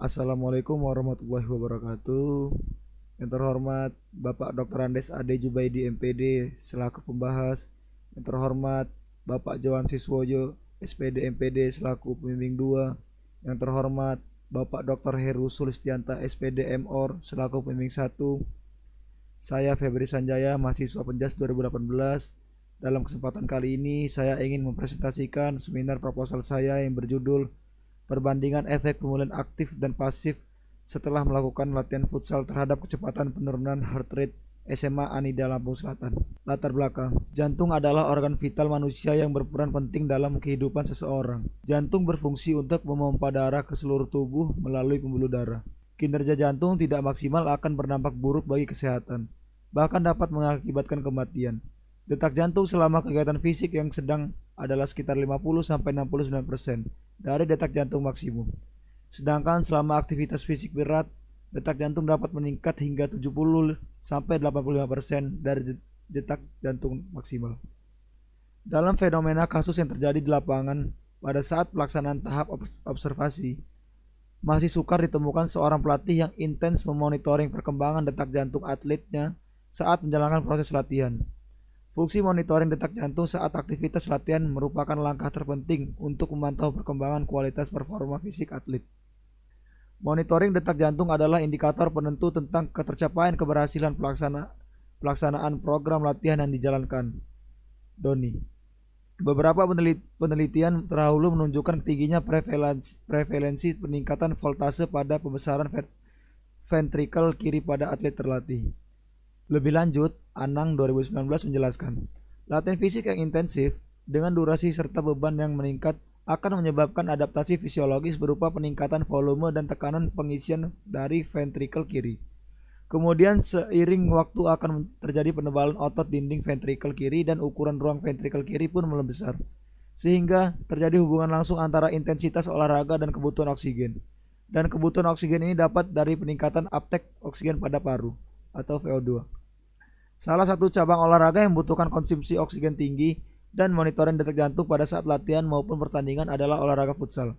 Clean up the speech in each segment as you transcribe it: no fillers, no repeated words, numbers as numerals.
Assalamualaikum warahmatullahi wabarakatuh. Yang terhormat Bapak Dr. Andes Ade Jubaidi MPD selaku pembahas. Yang terhormat Bapak Johan Siswoyo SPD MPD selaku pembimbing 2. Yang terhormat Bapak Dr. Heru Sulistianta SPD MOR selaku pembimbing 1. Saya Febri Sanjaya, mahasiswa Penjas 2018. Dalam kesempatan kali ini saya ingin mempresentasikan seminar proposal saya yang berjudul Perbandingan efek pemulihan aktif dan pasif setelah melakukan latihan futsal terhadap kecepatan penurunan heart rate SMA Anida Lampung Selatan. Latar belakang: jantung adalah organ vital manusia yang berperan penting dalam kehidupan seseorang. Jantung berfungsi untuk memompa darah ke seluruh tubuh melalui pembuluh darah. Kinerja jantung tidak maksimal akan berdampak buruk bagi kesehatan, bahkan dapat mengakibatkan kematian. Detak jantung selama kegiatan fisik yang sedang adalah sekitar 50-69% dari detak jantung maksimum. Sedangkan selama aktivitas fisik berat, detak jantung dapat meningkat hingga 70-85% dari detak jantung maksimal. Dalam fenomena kasus yang terjadi di lapangan pada saat pelaksanaan tahap observasi, masih sukar ditemukan seorang pelatih yang intens memonitoring perkembangan detak jantung atletnya saat menjalankan proses latihan. Fungsi monitoring detak jantung saat aktivitas latihan merupakan langkah terpenting untuk memantau perkembangan kualitas performa fisik atlet. Monitoring detak jantung adalah indikator penentu tentang ketercapaian keberhasilan pelaksanaan program latihan yang dijalankan. Doni. Beberapa penelitian terdahulu menunjukkan tingginya prevalensi peningkatan voltase pada pembesaran ventrikel kiri pada atlet terlatih. Lebih lanjut, Anang 2019 menjelaskan, latihan fisik yang intensif dengan durasi serta beban yang meningkat akan menyebabkan adaptasi fisiologis berupa peningkatan volume dan tekanan pengisian dari ventrikel kiri. Kemudian seiring waktu akan terjadi penebalan otot dinding ventrikel kiri dan ukuran ruang ventrikel kiri pun membesar, sehingga terjadi hubungan langsung antara intensitas olahraga dan kebutuhan oksigen. Dan kebutuhan oksigen ini dapat dari peningkatan uptake oksigen pada paru atau VO2. Salah satu cabang olahraga yang membutuhkan konsumsi oksigen tinggi dan monitoring detak jantung pada saat latihan maupun pertandingan adalah olahraga futsal.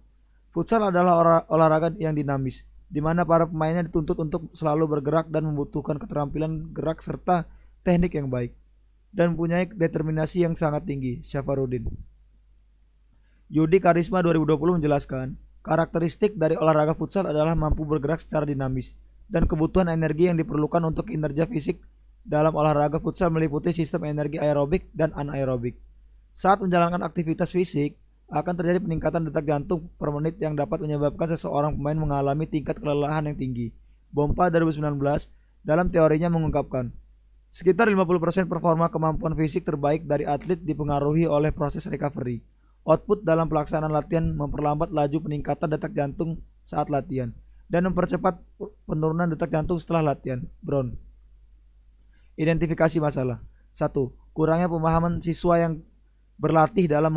Futsal adalah olahraga yang dinamis, di mana para pemainnya dituntut untuk selalu bergerak dan membutuhkan keterampilan gerak serta teknik yang baik, dan mempunyai determinasi yang sangat tinggi. Syafarudin. Yudi Karisma 2020 menjelaskan, karakteristik dari olahraga futsal adalah mampu bergerak secara dinamis, dan kebutuhan energi yang diperlukan untuk kinerja fisik dalam olahraga futsal meliputi sistem energi aerobik dan anaerobik. Saat menjalankan aktivitas fisik, akan terjadi peningkatan detak jantung per menit yang dapat menyebabkan seseorang pemain mengalami tingkat kelelahan yang tinggi. Bompa 2019 dalam teorinya mengungkapkan, sekitar 50% performa kemampuan fisik terbaik dari atlet dipengaruhi oleh proses recovery. Output dalam pelaksanaan latihan memperlambat laju peningkatan detak jantung saat latihan dan mempercepat penurunan detak jantung setelah latihan. Brown. Identifikasi masalah. 1. Kurangnya pemahaman siswa yang berlatih dalam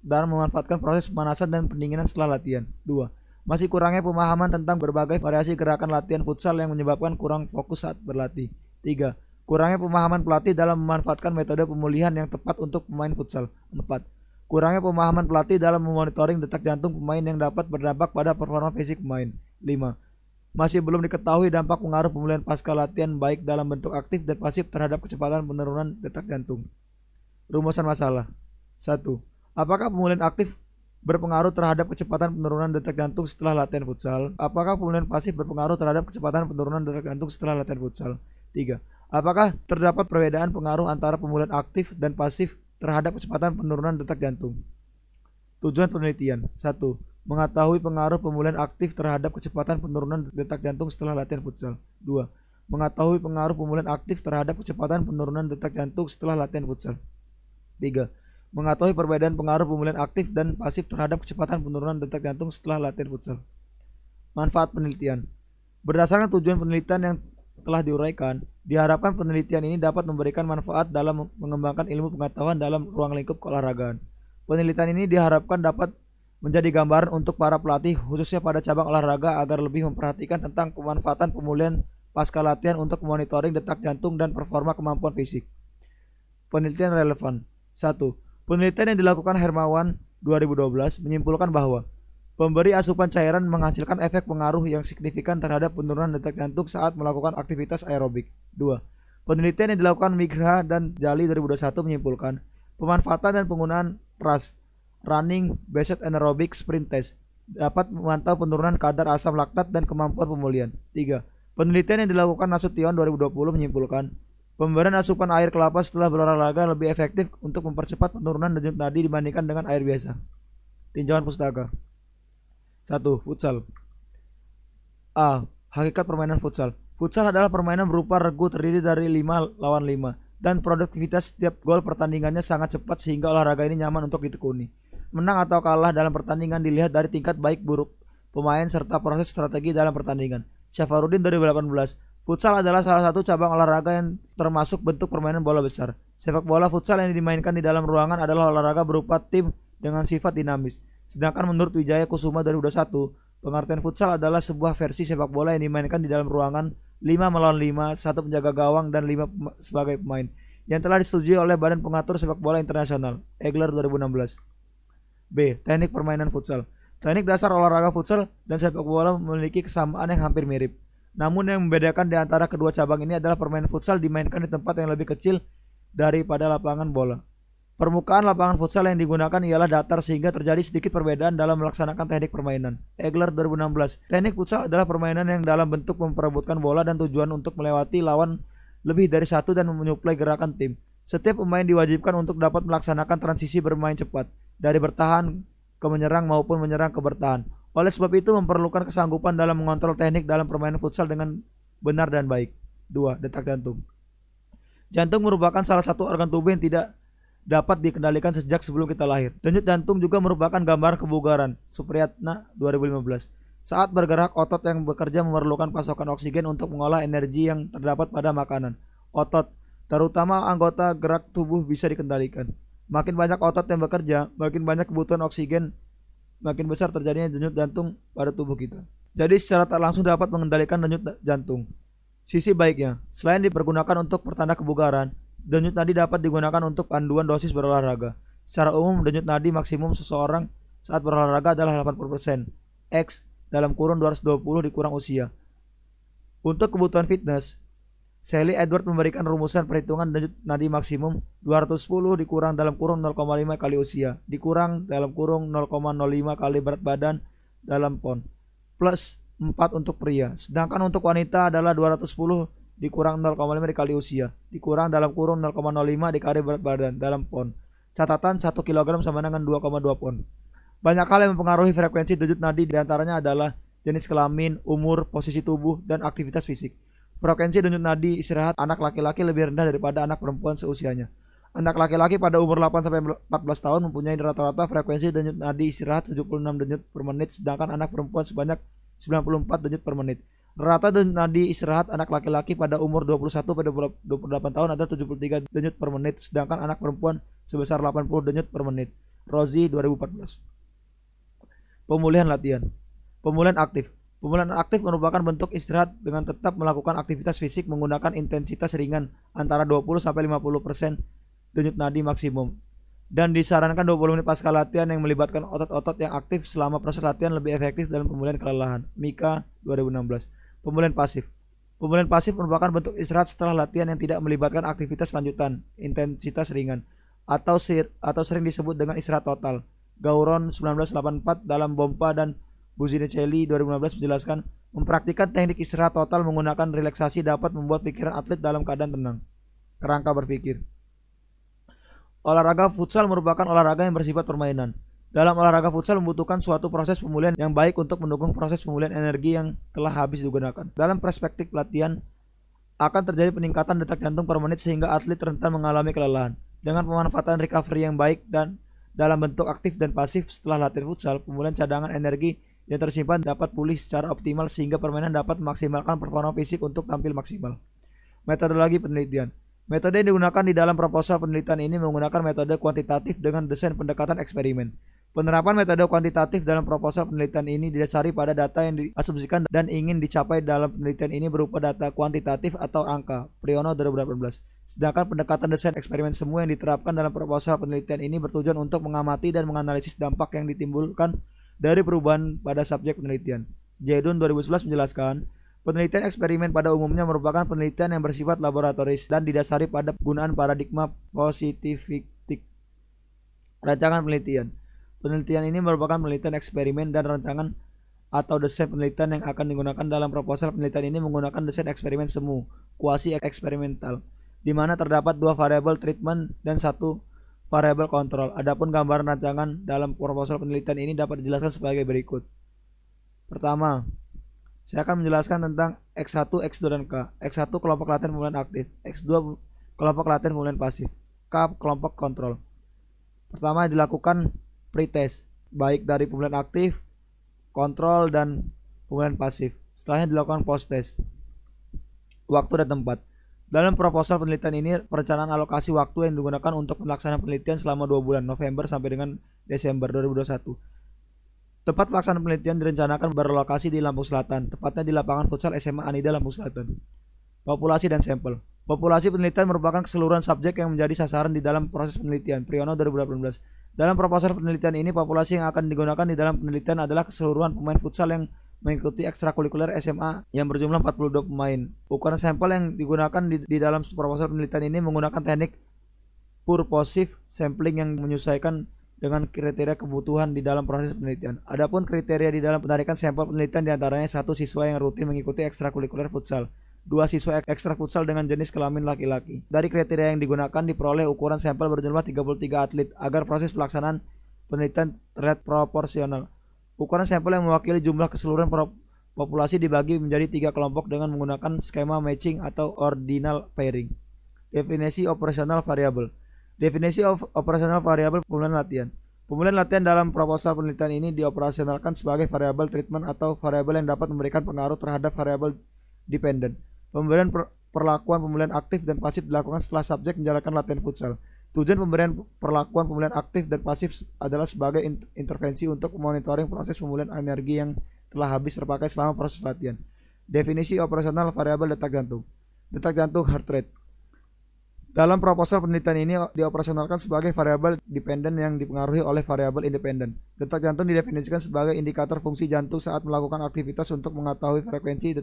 memanfaatkan proses pemanasan dan pendinginan setelah latihan. 2. Masih kurangnya pemahaman tentang berbagai variasi gerakan latihan futsal yang menyebabkan kurang fokus saat berlatih. 3. Kurangnya pemahaman pelatih dalam memanfaatkan metode pemulihan yang tepat untuk pemain futsal. 4. Kurangnya pemahaman pelatih dalam memonitoring detak jantung pemain yang dapat berdampak pada performa fisik pemain. 5. Masih belum diketahui dampak pengaruh pemulihan pasca latihan baik dalam bentuk aktif dan pasif terhadap kecepatan penurunan detak jantung. Rumusan masalah. 1. Apakah pemulihan aktif berpengaruh terhadap kecepatan penurunan detak jantung setelah latihan futsal? Apakah pemulihan pasif berpengaruh terhadap kecepatan penurunan detak jantung setelah latihan futsal? 3. Apakah terdapat perbedaan pengaruh antara pemulihan aktif dan pasif terhadap kecepatan penurunan detak jantung? Tujuan penelitian. 1. Mengetahui pengaruh pemulihan aktif terhadap kecepatan penurunan detak jantung setelah latihan futsal. 2. Mengetahui pengaruh pemulihan aktif terhadap kecepatan penurunan detak jantung setelah latihan futsal. 3. Mengetahui perbedaan pengaruh pemulihan aktif dan pasif terhadap kecepatan penurunan detak jantung setelah latihan futsal. Manfaat penelitian. Berdasarkan tujuan penelitian yang telah diuraikan, diharapkan penelitian ini dapat memberikan manfaat dalam mengembangkan ilmu pengetahuan dalam ruang lingkup keolahragaan. Penelitian ini diharapkan dapat menjadi gambaran untuk para pelatih khususnya pada cabang olahraga agar lebih memperhatikan tentang pemanfaatan pemulihan pasca latihan untuk monitoring detak jantung dan performa kemampuan fisik. Penelitian relevan. 1. Penelitian yang dilakukan Hermawan 2012 menyimpulkan bahwa Pemberi asupan cairan menghasilkan efek pengaruh yang signifikan terhadap penurunan detak jantung saat melakukan aktivitas aerobik. 2. Penelitian yang dilakukan Migra dan Jali 2021 menyimpulkan pemanfaatan dan penggunaan RAS (Running Based Anaerobic Sprint Test) dapat memantau penurunan kadar asam laktat dan kemampuan pemulihan. 3. Penelitian yang dilakukan Nasution 2020 menyimpulkan pemberian asupan air kelapa setelah berolahraga lebih efektif untuk mempercepat penurunan denyut nadi dibandingkan dengan air biasa. Tinjauan pustaka. 1. Futsal. A. Hakikat permainan futsal. Futsal adalah permainan berupa regu terdiri dari 5 lawan 5 dan produktivitas setiap gol pertandingannya sangat cepat sehingga olahraga ini nyaman untuk ditekuni. Menang atau kalah dalam pertandingan dilihat dari tingkat baik buruk pemain serta proses strategi dalam pertandingan. Syafarudin 2018. Futsal adalah salah satu cabang olahraga yang termasuk bentuk permainan bola besar. Sepak bola futsal yang dimainkan di dalam ruangan adalah olahraga berupa tim dengan sifat dinamis. Sedangkan menurut Wijaya Kusuma 2021, pengertian futsal adalah sebuah versi sepak bola yang dimainkan di dalam ruangan 5 melawan 5, satu penjaga gawang dan 5 sebagai pemain, yang telah disetujui oleh Badan Pengatur Sepak Bola Internasional, Egler 2016. B. Teknik permainan futsal. Teknik dasar olahraga futsal dan sepak bola memiliki kesamaan yang hampir mirip. Namun yang membedakan di antara kedua cabang ini adalah permainan futsal dimainkan di tempat yang lebih kecil daripada lapangan bola. Permukaan lapangan futsal yang digunakan ialah datar sehingga terjadi sedikit perbedaan dalam melaksanakan teknik permainan. Egler 2016. Teknik futsal adalah permainan yang dalam bentuk memperebutkan bola dan tujuan untuk melewati lawan lebih dari satu dan menyuplai gerakan tim. Setiap pemain diwajibkan untuk dapat melaksanakan transisi bermain cepat dari bertahan ke menyerang maupun menyerang ke bertahan. Oleh sebab itu memerlukan kesanggupan dalam mengontrol teknik dalam permainan futsal dengan benar dan baik. 2. Detak jantung. Jantung merupakan salah satu organ tubuh yang tidak dapat dikendalikan sejak sebelum kita lahir. Denyut jantung juga merupakan gambar kebugaran. Supriyatna 2015. Saat bergerak, otot yang bekerja memerlukan pasokan oksigen untuk mengolah energi yang terdapat pada makanan. Otot, terutama anggota gerak tubuh, bisa dikendalikan. Makin banyak otot yang bekerja, makin banyak kebutuhan oksigen, makin besar terjadinya denyut jantung pada tubuh kita. Jadi secara tak langsung dapat mengendalikan denyut jantung. Sisi baiknya, selain dipergunakan untuk pertanda kebugaran, denyut nadi dapat digunakan untuk panduan dosis berolahraga. Secara umum, denyut nadi maksimum seseorang saat berolahraga adalah 80%. X dalam kurun 220 dikurang usia. Untuk kebutuhan fitness, Sally Edward memberikan rumusan perhitungan denyut nadi maksimum 210 dikurang dalam kurung 0,5 kali usia dikurang dalam kurung 0,05 kali berat badan dalam pound plus 4 untuk pria. Sedangkan untuk wanita adalah 210 dikurang 0,5 dikali usia dikurang dalam kurung 0,05 dikali berat badan dalam pound. Catatan 1 kg sama dengan 2,2 pound. Banyak hal yang mempengaruhi frekuensi denyut nadi, diantaranya adalah jenis kelamin, umur, posisi tubuh, dan aktivitas fisik. Frekuensi denyut nadi istirahat anak laki-laki lebih rendah daripada anak perempuan seusianya. Anak laki-laki pada umur 8-14 tahun mempunyai rata-rata frekuensi denyut nadi istirahat 76 denyut per menit, sedangkan anak perempuan sebanyak 94 denyut per menit. Rata denyut nadi istirahat anak laki-laki pada umur 21-28 tahun adalah 73 denyut per menit, sedangkan anak perempuan sebesar 80 denyut per menit. Rosie 2014. Pemulihan latihan. Pemulihan aktif. Pemulihan aktif merupakan bentuk istirahat dengan tetap melakukan aktivitas fisik menggunakan intensitas ringan antara 20-50% denyut nadi maksimum, dan disarankan 20 menit pasca latihan yang melibatkan otot-otot yang aktif selama proses latihan lebih efektif dalam pemulihan kelelahan. Mika 2016. Pemulihan pasif. Pemulihan pasif merupakan bentuk istirahat setelah latihan yang tidak melibatkan aktivitas lanjutan intensitas ringan atau sering disebut dengan istirahat total. Gauron 1984 dalam Bompa dan Buzinicelli 2015 menjelaskan mempraktikkan teknik istirahat total menggunakan relaksasi dapat membuat pikiran atlet dalam keadaan tenang. Kerangka berpikir. Olahraga futsal merupakan olahraga yang bersifat permainan. Dalam olahraga futsal membutuhkan suatu proses pemulihan yang baik untuk mendukung proses pemulihan energi yang telah habis digunakan. Dalam perspektif latihan, akan terjadi peningkatan detak jantung per menit sehingga atlet rentan mengalami kelelahan. Dengan pemanfaatan recovery yang baik dan dalam bentuk aktif dan pasif setelah latihan futsal, pemulihan cadangan energi yang tersimpan dapat pulih secara optimal sehingga permainan dapat memaksimalkan performa fisik untuk tampil maksimal. Metodologi penelitian. Metode yang digunakan di dalam proposal penelitian ini menggunakan metode kuantitatif dengan desain pendekatan eksperimen. Penerapan metode kuantitatif dalam proposal penelitian ini didasari pada data yang diasumsikan dan ingin dicapai dalam penelitian ini berupa data kuantitatif atau angka. Priyono 2018. Sedangkan pendekatan desain eksperimen semua yang diterapkan dalam proposal penelitian ini bertujuan untuk mengamati dan menganalisis dampak yang ditimbulkan dari perubahan pada subjek penelitian. Jedun 2011 menjelaskan, penelitian eksperimen pada umumnya merupakan penelitian yang bersifat laboratoris dan didasari pada penggunaan paradigma positivistik. Rancangan penelitian. Penelitian ini merupakan penelitian eksperimen dan rancangan atau desain penelitian yang akan digunakan dalam proposal. Penelitian ini menggunakan desain eksperimen semu, kuasi eksperimental, di mana terdapat 2 variabel treatment dan 1 variabel kontrol. Adapun gambaran rancangan dalam proposal penelitian ini dapat dijelaskan sebagai berikut. Pertama, saya akan menjelaskan tentang X1, X2, dan K. X1 kelompok latihan pemulihan aktif, X2 kelompok latihan pemulihan pasif, K kelompok kontrol. Pertama dilakukan pretest, baik dari pemulihan aktif, kontrol, dan pemulihan pasif. Setelahnya dilakukan post-test. Waktu dan tempat. Dalam proposal penelitian ini, perencanaan alokasi waktu yang digunakan untuk pelaksanaan penelitian selama 2 bulan, November sampai dengan Desember 2021. Tempat pelaksanaan penelitian direncanakan berlokasi di Lampung Selatan, tepatnya di lapangan futsal SMA Anida Lampung Selatan. Populasi dan sampel. Populasi penelitian merupakan keseluruhan subjek yang menjadi sasaran di dalam proses penelitian. Priyono 2018. Dalam proposal penelitian ini, populasi yang akan digunakan di dalam penelitian adalah keseluruhan pemain futsal yang mengikuti ekstrakurikuler SMA yang berjumlah 42 pemain. Ukuran sampel yang digunakan di dalam proposal penelitian ini menggunakan teknik purposive sampling yang menyesuaikan dengan kriteria kebutuhan di dalam proses penelitian. Adapun kriteria di dalam penarikan sampel penelitian diantaranya 1 siswa yang rutin mengikuti ekstrakurikuler futsal, 2 siswa ekstra futsal dengan jenis kelamin laki-laki. Dari kriteria yang digunakan diperoleh ukuran sampel berjumlah 33 atlet agar proses pelaksanaan penelitian terlihat proporsional. Ukuran sampel yang mewakili jumlah keseluruhan populasi dibagi menjadi 3 kelompok dengan menggunakan skema matching atau ordinal pairing. Definisi operasional variabel. Definisi operasional variabel pemulihan latihan. Pemulihan latihan dalam proposal penelitian ini dioperasionalkan sebagai variabel treatment atau variabel yang dapat memberikan pengaruh terhadap variabel dependent. Pemberian perlakuan pemulihan aktif dan pasif dilakukan setelah subjek menjalankan latihan futsal. Tujuan pemberian perlakuan pemulihan aktif dan pasif adalah sebagai intervensi untuk monitoring proses pemulihan energi yang telah habis terpakai selama proses latihan. Definisi operasional variabel detak jantung. Detak jantung heart rate. Dalam proposal penelitian ini dioperasionalkan sebagai variabel dependen yang dipengaruhi oleh variabel independen. Detak jantung didefinisikan sebagai indikator fungsi jantung saat melakukan aktivitas untuk mengetahui frekuensi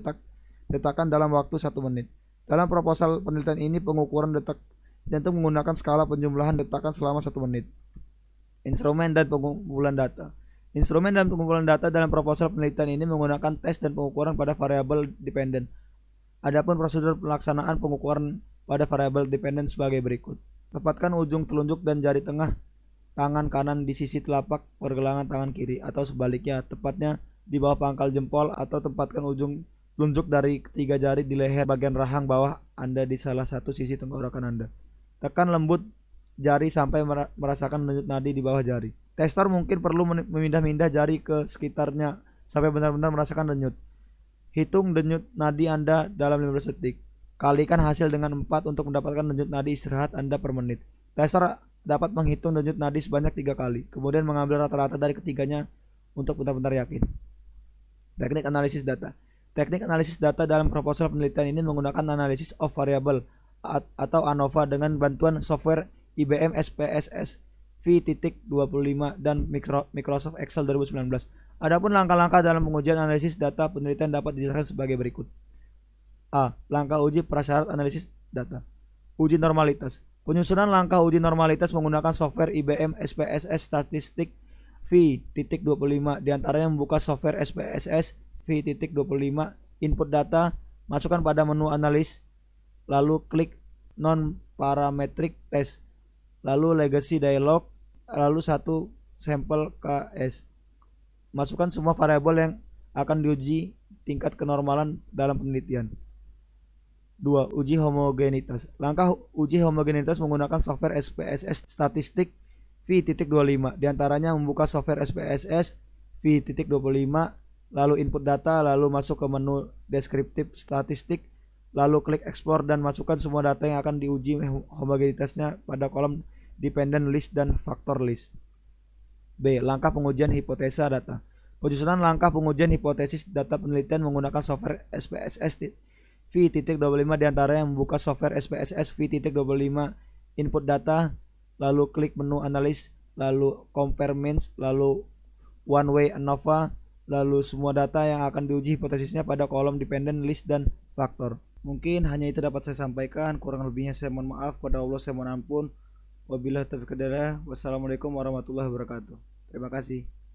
detakan dalam waktu 1 menit. Dalam proposal penelitian ini pengukuran detak jantung menggunakan skala penjumlahan detakan selama 1 menit. Instrumen dan pengumpulan data. Instrumen dan pengumpulan data dalam proposal penelitian ini menggunakan tes dan pengukuran pada variabel dependen. Adapun prosedur pelaksanaan pengukuran pada variabel dependen sebagai berikut. Tepatkan ujung telunjuk dan jari tengah tangan kanan di sisi telapak pergelangan tangan kiri atau sebaliknya, tepatnya di bawah pangkal jempol, atau tempatkan ujung telunjuk dari ketiga jari di leher bagian rahang bawah Anda di salah satu sisi tenggorokan Anda. Tekan lembut jari sampai merasakan denyut nadi di bawah jari. Tester mungkin perlu memindah-mindah jari ke sekitarnya sampai benar-benar merasakan denyut. Hitung denyut nadi Anda dalam 15 detik. Kalikan hasil dengan 4 untuk mendapatkan denyut nadi istirahat Anda per menit. Tester dapat menghitung denyut nadi sebanyak 3 kali, kemudian mengambil rata-rata dari ketiganya untuk benar-benar yakin. Teknik analisis data. Teknik analisis data dalam proposal penelitian ini menggunakan analisis of variable atau ANOVA dengan bantuan software IBM SPSS V.25 dan Microsoft Excel 2019. Adapun langkah-langkah dalam pengujian analisis data penelitian dapat dijelaskan sebagai berikut. A. Langkah uji prasyarat analisis data. Uji normalitas. Penyusunan langkah uji normalitas menggunakan software IBM SPSS Statistik V.25, diantaranya membuka software SPSS V.25, input data, masukkan pada menu analis, lalu klik non-parametric test, lalu legacy dialog, lalu 1 sampel KS. Masukkan semua variabel yang akan diuji tingkat kenormalan dalam penelitian. 2. Uji homogenitas. Langkah uji homogenitas menggunakan software SPSS Statistik V.25, diantaranya membuka software SPSS V.25, lalu input data, lalu masuk ke menu deskriptif statistik, lalu klik ekspor dan masukkan semua data yang akan diuji homogenitasnya pada kolom dependent list dan factor list. B. Langkah pengujian hipotesa data. Penyusunan langkah pengujian hipotesis data penelitian menggunakan software SPSS V.25, diantaranya membuka software SPSS V.25, input data, lalu klik menu analis, lalu compare means, lalu one way ANOVA, lalu semua data yang akan diuji hipotesisnya pada kolom dependent list dan faktor. Mungkin hanya itu dapat saya sampaikan, kurang lebihnya saya mohon maaf, pada Allah saya mohon ampun. Wabillahi taufiq hidayah. Wassalamualaikum warahmatullahi wabarakatuh. Terima kasih.